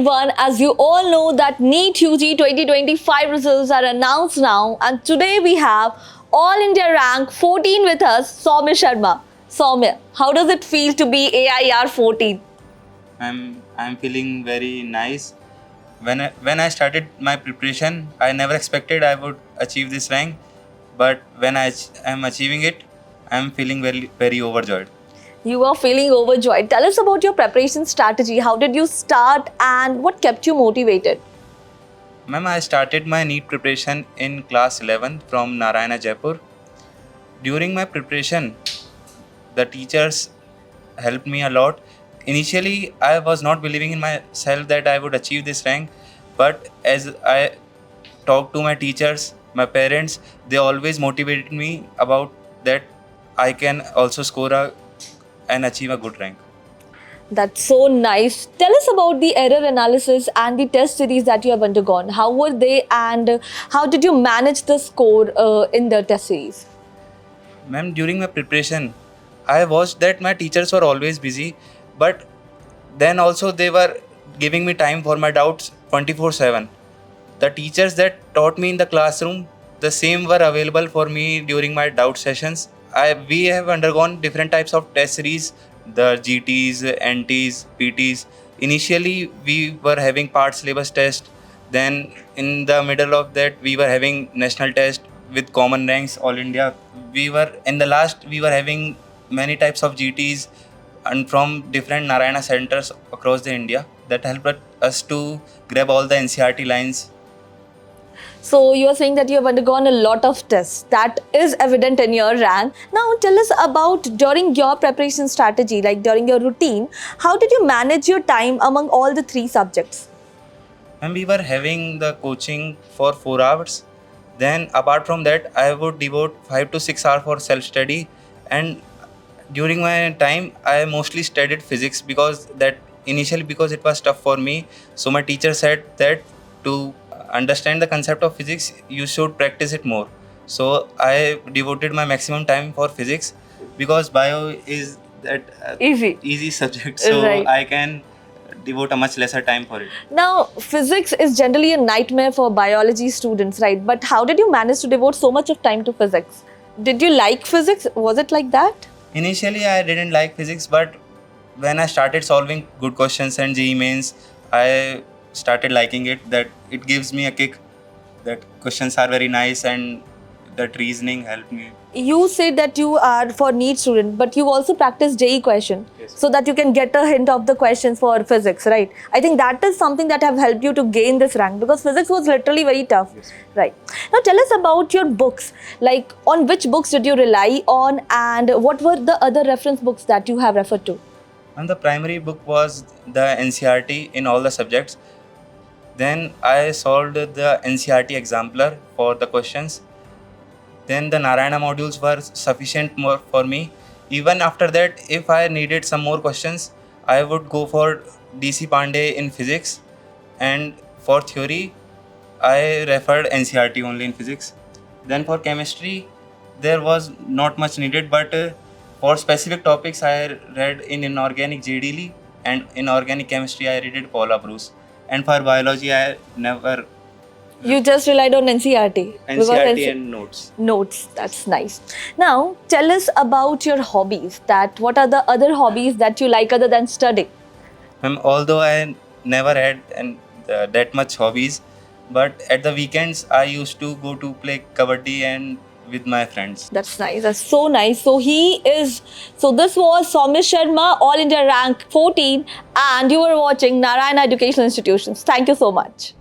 everyone, as you all know that NEET UG 2025 results are announced now, and today we have All India rank 14 with us, Soumya Sharma. Soumya, how does it feel to be AIR 14? I'm feeling very nice. When I started my preparation, I never expected I would achieve this rank, but when I am achieving it, I'm feeling very overjoyed. You are feeling overjoyed. Tell us about your preparation strategy. How did you start and what kept you motivated? Ma'am, I started my NEET preparation in class 11 from Narayana Jaipur. During my preparation, the teachers helped me a lot. Initially, I was not believing in myself that I would achieve this rank, but as I talked to my teachers, my parents, they always motivated me about that I can also and achieve a good rank. That's so nice. Tell us about the error analysis and the test series that you have undergone. How were they and how did you manage the score in the test series? Ma'am, during my preparation, I watched that my teachers were always busy, but then also they were giving me time for my doubts 24/7. The teachers that taught me in the classroom, the same were available for me during my doubt sessions. We have undergone different types of test series, the GTs, NTs, PTs. Initially, we were having part syllabus test. Then in the middle of that, we were having national test with common ranks, all India. We were having many types of GTs and from different Narayana centers across the India that helped us to grab all the NCRT lines. So you are saying that you have undergone a lot of tests. That is evident in your rank. Now tell us about during your preparation strategy, like during your routine, how did you manage your time among all the three subjects? And we were having the coaching for 4 hours. Then apart from that, I would devote 5 to 6 hours for self-study. And during my time, I mostly studied physics because it was tough for me. So my teacher said that to understand the concept of physics, you should practice it more. So I devoted my maximum time for physics because bio is that easy subject. So Right. I can devote a much lesser time for it. Now, physics is generally a nightmare for biology students, right? But how did you manage to devote so much of time to physics? Did you like physics? Was it like that? Initially, I didn't like physics, but when I started solving good questions and JEE mains, I started liking it. That it gives me a kick. That questions are very nice and that reasoning helped me. You said that you are for NEET student, but you also practice JEE question, Yes. so that you can get a hint of the questions for physics, right? I think that is something that have helped you to gain this rank because physics was literally very tough, Yes. right? Now tell us about your books. Like on which books did you rely on, and what were the other reference books that you have referred to? And the primary book was the NCRT in all the subjects. Then I solved the NCRT exemplar for the questions. Then the Narayana modules were sufficient more for me. Even after that, if I needed some more questions, I would go for DC Pandey in physics, and for theory, I referred NCRT only in physics. Then for chemistry, there was not much needed, but for specific topics, I read in inorganic JD and in organic chemistry, I read Paula Bruce. And for biology, I never You just relied on NCRT. Because NCRT and notes. Notes, that's nice. Now tell us about your hobbies. That what are the other hobbies that you like other than studying? Although I never had that much hobbies, but at the weekends I used to go to play kabaddi and with my friends. That's nice. That's so nice. So this was Soumya Sharma, All India rank 14, and you were watching Narayana Educational Institutions. Thank you so much.